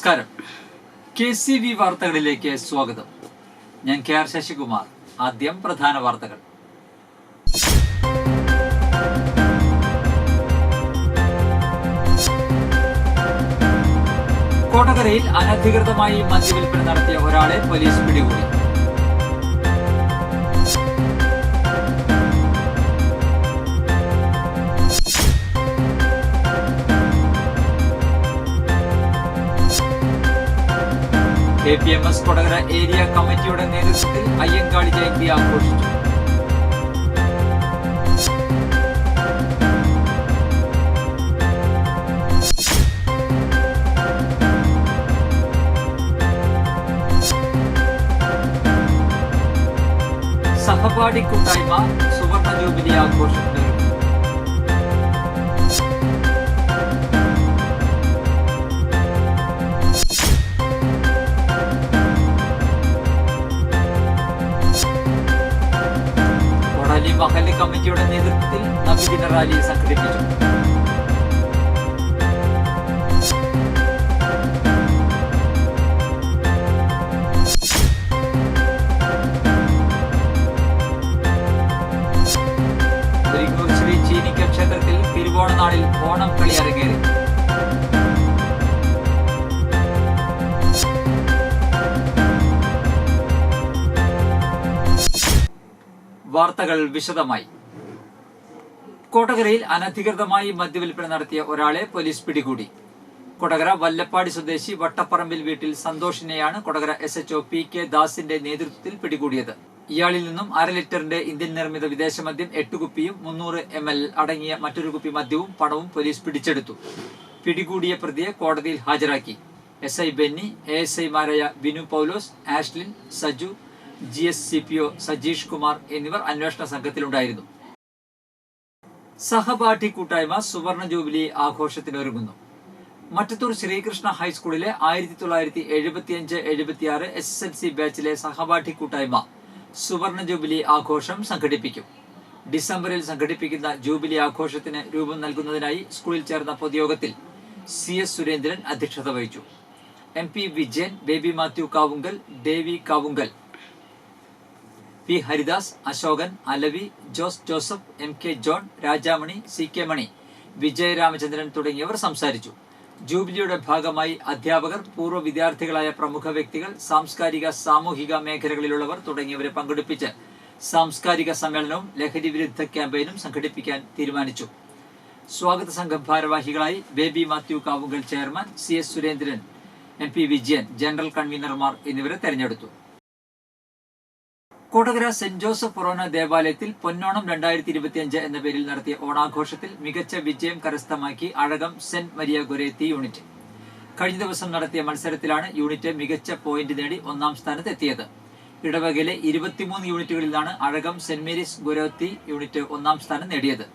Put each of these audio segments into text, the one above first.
നമസ്കാരം. KCV വാർത്തകളിലേക്ക് സ്വാഗതം. ഞാൻ KR ശശികുമാർ. ആദ്യം പ്രധാന വാർത്തകൾ. കോട്ടകരയിൽ അനധികൃതമായി മദ്യവിൽപ്പന നടത്തിയ ഒരാളെ പോലീസ് പിടികൂടി. APMS കൊടകര ഏരിയ കമ്മിറ്റിയുടെ നേതൃത്വത്തിൽ അയ്യങ്കാളി ജയന്തി ആഘോഷിച്ചു. സഹപാഠി കൂട്ടായ്മ സുവർണ ജൂബിലി ആഘോഷം. മഹല്ല് കമ്മിറ്റിയുടെ നേതൃത്വത്തിൽ നബിദിന റാലി സംഘടിപ്പിച്ചു. മുരിങ്ങൂർ ശ്രീ ചീനിക്കൽ ക്ഷേത്രത്തിൽ തിരുവോണനാളിൽ ഓണം കളി അരങ്ങേറി. വാർത്തകൾ വിശദമായി. കോട്ടകരയിൽ അനധികൃതമായി മദ്യവിൽപ്പന നടത്തിയ ഒരാളെ പോലീസ് പിടികൂടി. കൊടകര വല്ലപ്പാടി സ്വദേശി വട്ടപ്പറമ്പിൽ വീട്ടിൽ സന്തോഷിനെയാണ് കൊടകര SHO PK ദാസിന്റെ നേതൃത്വത്തിൽ പിടികൂടിയത്. ഇയാളിൽ നിന്നും 1/2 ലിറ്ററിന്റെ ഇന്ത്യൻ നിർമ്മിത വിദേശ മദ്യം 8 കുപ്പിയും 300 ml അടങ്ങിയ മറ്റൊരു കുപ്പി മദ്യവും പണവും പോലീസ് പിടിച്ചെടുത്തു. പിടികൂടിയ പ്രതിയെ കോടതിയിൽ ഹാജരാക്കി. SI ബെന്നി, ASI മാരായ ബിനു പൗലോസ്, ആഷ്ലിൻ, സജു, GS CPO സജീഷ് കുമാർ എന്നിവർ അന്വേഷണ സംഘത്തിലുണ്ടായിരുന്നു. സഹപാഠി കൂട്ടായ്മ സുവർണ ജൂബിലി ആഘോഷത്തിനൊരുങ്ങുന്നു. മറ്റത്തൂർ ശ്രീകൃഷ്ണ ഹൈസ്കൂളിലെ 1975-76 SSLC ബാച്ചിലെ സഹപാഠി കൂട്ടായ്മ സുവർണ ജൂബിലി ആഘോഷം സംഘടിപ്പിക്കും. ഡിസംബറിൽ സംഘടിപ്പിക്കുന്ന ജൂബിലി ആഘോഷത്തിന് രൂപം നൽകുന്നതിനായി സ്കൂളിൽ ചേർന്ന പൊതുയോഗത്തിൽ CS സുരേന്ദ്രൻ അധ്യക്ഷത വഹിച്ചു. MP Vijayan, Baby Mathew Kavungal, Devi Kavungal, P Haridas, Ashokan, Alavi, Jose Joseph, MK John, Rajamani, CK Mani, Vijaya Ramachandran തുടങ്ങിയവർ സംസാരിച്ചു. ജൂബിലിയുടെ ഭാഗമായി അധ്യാപകർ, പൂർവ്വ വിദ്യാർത്ഥികളായ പ്രമുഖ വ്യക്തികൾ, സാംസ്കാരിക സാമൂഹിക മേഖലകളിലുള്ളവർ തുടങ്ങിയവരെ പങ്കെടുപ്പിച്ച് സാംസ്കാരിക സമ്മേളനവും ലഹരി വിരുദ്ധ ക്യാമ്പയിനും സംഘടിപ്പിക്കാൻ തീരുമാനിച്ചു. സ്വാഗത സംഘം ഭാരവാഹികളായി Baby Mathew Kavungal chairman, CS Surendran, MP Vijayan general കൺവീനർമാർ എന്നിവരെ തെരഞ്ഞെടുത്തു. കൊടകര സെന്റ് ജോസഫ് ഫൊറോന ദേവാലയത്തിൽ പൊന്നോണം 2025 എന്ന പേരിൽ നടത്തിയ ഓണാഘോഷത്തിൽ മികച്ച വിജയം കരസ്ഥമാക്കി Azhakam saint Maria Goretti unit. കഴിഞ്ഞ ദിവസം നടത്തിയ മത്സരത്തിലാണ് യൂണിറ്റ് മികച്ച പോയിന്റ് നേടി 1ാം സ്ഥാനത്തെത്തിയത്. ഇടവകയിലെ 23 യൂണിറ്റുകളിലാണ് Azhakam saint Mary's Goretti unit 1ാം സ്ഥാനം നേടിയത്.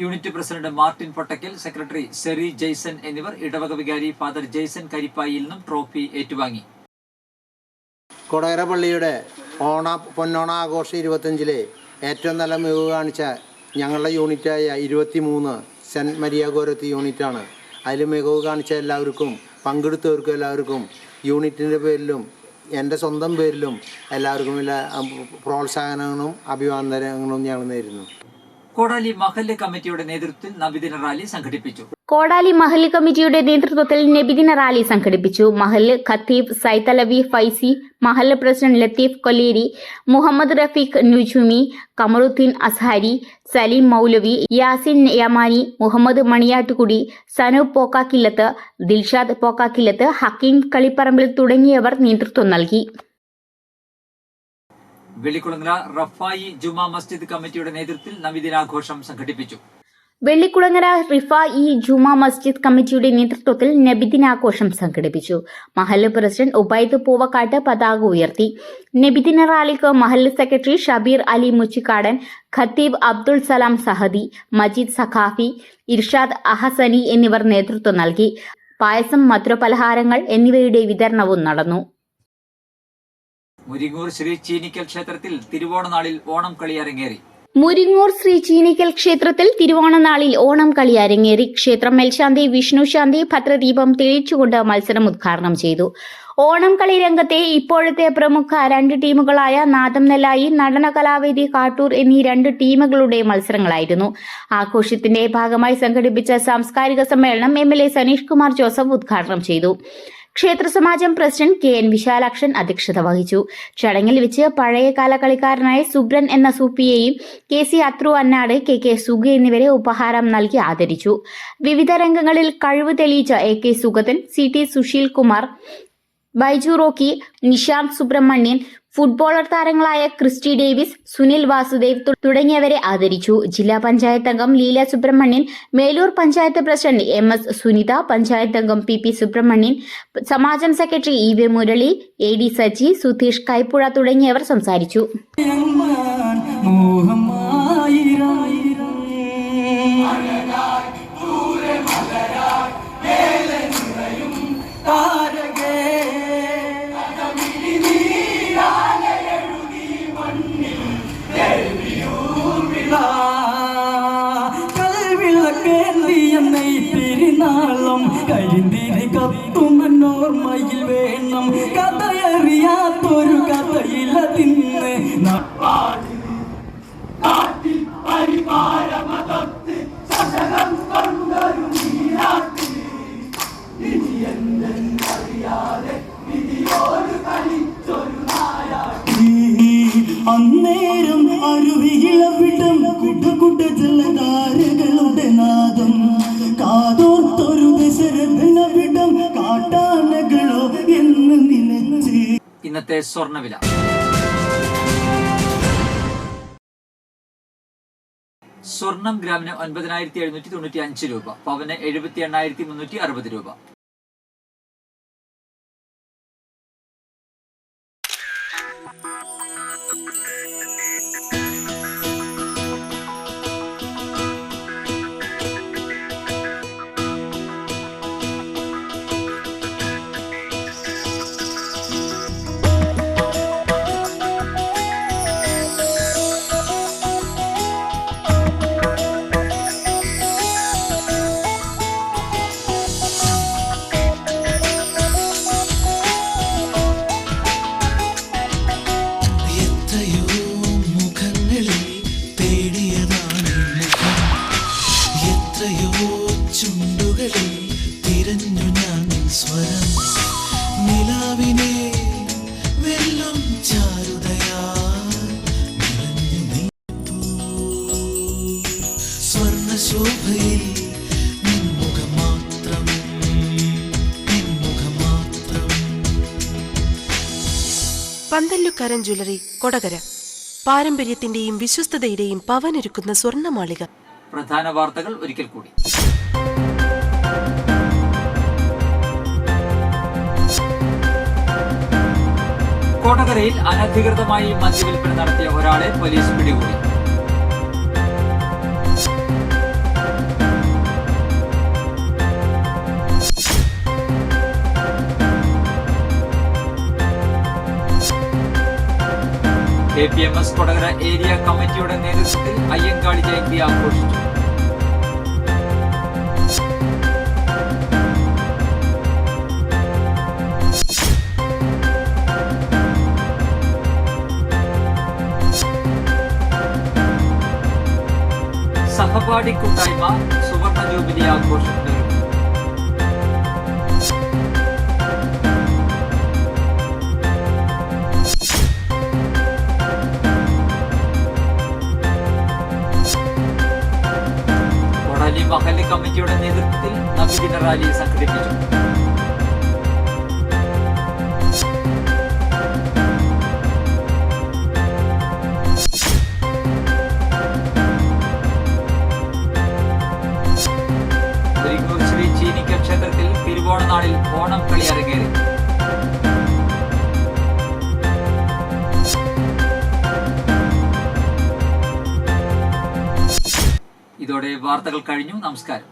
Unit president Martin Pottakkal, secretary Sery Jaison എന്നിവർ ഇടവക വികാരി ഫാദർ ജെയ്സൺ കരിപ്പായിൽ നിന്നും ട്രോഫി ഏറ്റുവാങ്ങി. കൊടകര പള്ളിയുടെ പൊന്നോണ ആഘോഷം 25-ലെ ഏറ്റവും നല്ല മികവ് കാണിച്ച ഞങ്ങളുടെ യൂണിറ്റായ 23 സെൻറ്റ് മരിയ ഗോരത്തി യൂണിറ്റാണ്. അതിൽ മികവ് കാണിച്ച എല്ലാവർക്കും, പങ്കെടുത്തവർക്കും എല്ലാവർക്കും യൂണിറ്റിൻ്റെ പേരിലും എൻ്റെ സ്വന്തം പേരിലും എല്ലാവർക്കും എല്ലാ പ്രോത്സാഹനങ്ങളും അഭിവാദനങ്ങളും ഞങ്ങൾ നേരുന്നു. കോടാലി മഹല്ല് കമ്മിറ്റിയുടെ നേതൃത്വത്തിൽ നബിദിന റാലി സംഘടിപ്പിച്ചു. കോടാലി മഹല്ല് കമ്മിറ്റിയുടെ നേതൃത്വത്തിൽ നബിദിന റാലി സംഘടിപ്പിച്ചു. മഹല്ല് ഖത്തീബ് സൈതലവി ഫൈസി, മഹല്ല് പ്രസിഡന്റ് ലത്തീഫ് കൊല്ലേരി, മുഹമ്മദ് റഫീഖ് നുജുമി, കമറുദ്ദീൻ അസ്ഹാരി, സലീം മൗലവി, യാസിൻ യമാനി, മുഹമ്മദ് മണിയാട്ടുകുടി, സനൂപ് പോക്കാക്കില്ലത്ത്, ദിൽഷാദ് പോക്കാക്കില്ലത്ത്, ഹക്കീം കളിപ്പറമ്പിൽ തുടങ്ങിയവർ നേതൃത്വം നൽകി. വെള്ളിക്കുളങ്ങര റഫായി ജുമാ മസ്ജിദ് കമ്മിറ്റിയുടെ നേതൃത്വത്തിൽ നബിദിനാഘോഷം സംഘടിപ്പിച്ചു. വെള്ളിക്കുളങ്ങര റിഫായി ജുമാ മസ്ജിദ് കമ്മിറ്റിയുടെ നേതൃത്വത്തിൽ നബിദിനാഘോഷം സംഘടിപ്പിച്ചു. മഹല്ല് പ്രസിഡന്റ് ഉബൈദ് പൂവക്കാട്ട് പതാക ഉയർത്തി. നബിദിന റാലിക്ക് മഹല്ല് സെക്രട്ടറി ഷബീർ അലി മുച്ചിക്കാടൻ, ഖത്തീബ് അബ്ദുൾ സലാം സഹദി, മജീദ് സഖാഫി, ഇർഷാദ് അഹസനി എന്നിവർ നേതൃത്വം നൽകി. പായസം, മധുരപലഹാരങ്ങൾ എന്നിവയുടെ വിതരണവും നടന്നു. മുരിങ്ങൂർ ശ്രീ ചീനിക്കൽ ക്ഷേത്രത്തിൽ തിരുവോണനാളിൽ ഓണം കളി അരങ്ങേറി. മുരിങ്ങൂർ ശ്രീ ചീനിക്കൽ ക്ഷേത്രത്തിൽ തിരുവോണനാളിൽ ഓണം കളി അരങ്ങേറി. ക്ഷേത്രം മേൽശാന്തി വിഷ്ണുശാന്തി ഭദ്രദീപം തെളിയിച്ചുകൊണ്ട് മത്സരം ഉദ്ഘാടനം ചെയ്തു. ഓണം കളി രംഗത്തെ ഇപ്പോഴത്തെ പ്രമുഖ 2 ടീമുകളായ നാദം നെല്ലായി, നടന കലാവേദി കാട്ടൂർ എന്നീ 2 ടീമുകളുടെ മത്സരങ്ങളായിരുന്നു. ആഘോഷത്തിന്റെ ഭാഗമായി സംഘടിപ്പിച്ച സാംസ്കാരിക സമ്മേളനം MLA സനീഷ് കുമാർ ജോസഫ് ഉദ്ഘാടനം ചെയ്തു. ക്ഷേത്ര സമാജം പ്രസിഡന്റ് KN വിശാലാക്ഷൻ അധ്യക്ഷത വഹിച്ചു. ചടങ്ങിൽ വെച്ച് പഴയകാല കളിക്കാരനായ സുബ്രൻ എന്ന സൂപ്പിയെയും KC അത്രു അന്നാട്, KK സുഗ എന്നിവരെ ഉപഹാരം നൽകി ആദരിച്ചു. വിവിധ രംഗങ്ങളിൽ കഴിവ് തെളിയിച്ച AK Sugathan, CT Susheel Kumar, Baiju Rocky, Nishanth Subrahmanyan, footballer താരങ്ങളായ ക്രിസ്റ്റി ഡേവിസ്, സുനിൽ വാസുദേവ് തുടങ്ങിയവരെ ആദരിച്ചു. ജില്ലാ പഞ്ചായത്ത് അംഗം ലീല സുബ്രഹ്മണ്യൻ, മേലൂർ പഞ്ചായത്ത് പ്രസിഡന്റ് MS സുനിത, പഞ്ചായത്ത് അംഗം PP സുബ്രഹ്മണ്യൻ, സമാജം secretary EV Murali, AD Saji, Sudheesh Kaippuzha തുടങ്ങിയവർ സംസാരിച്ചു. കരിന്തിരി കത്തുമനോർമ്മയിൽ വേണം, കഥയറിയാത്തൊരു കഥയില തിന്ന് അന്നേരം അരുവിയിളവിടം കുട്ട ജലധാരകളുടെ നാദം, കാതോർത്തൊരു ദശരഥനവിടം കാട്ടാനകളോ എന്ന് നിലച്ച്. ഇന്നത്തെ സ്വർണ്ണവില. സ്വർണം ഗ്രാമിന് 9,795 രൂപ, പവന് 78,360 രൂപ. ചുണ്ടുകളിൽ തിരഞ്ഞു ഞാൻ സ്വരം, നിലാവിനെ വെള്ളം ചാരുതയാൽ നിറഞ്ഞു നിൽപ്പൂ. സ്വർണ്ണശോഭയിൽ നിൻമുഖം മാത്രം, നിൻമുഖം മാത്രം. പന്തല്ലുക്കാരൻ ജ്വല്ലറി, കൊടകര. പാരമ്പര്യത്തിന്റെയും വിശ്വസ്തതയുടെയും പവനൊരുക്കുന്ന സ്വർണ്ണമാളിക. പ്രധാന വാർത്തകൾ ഒരിക്കൽ കൂടി. കൊടകരയിൽ അനധികൃതമായി മദ്യവിൽപ്പന നടത്തിയ ഒരാളെ പോലീസ് പിടികൂടി. APMS കൊടകര ഏരിയ കമ്മിറ്റിയുടെ നേതൃത്വത്തിൽ അയ്യങ്കാളി ജയന്തി ആഘോഷിച്ചു. സഹപാഠി കൂട്ടായ്മ സുവർണ ജൂബിലി ആഘോഷം നടത്തി. കൊടാലി മഹല്ല് കമ്മിറ്റിയുടെ നേതൃത്വത്തിൽ നബിദിന റാലി സംഘടിപ്പിച്ചു. മുരിങ്ങൂർ ശ്രീ ചീനിക്കൽ ക്ഷേത്രത്തിൽ തിരുവോണനാളിൽ ഓണം കളി അരങ്ങേറി. ഇതോടെ വാർത്തകൾ കഴിഞ്ഞു. നമസ്കാരം.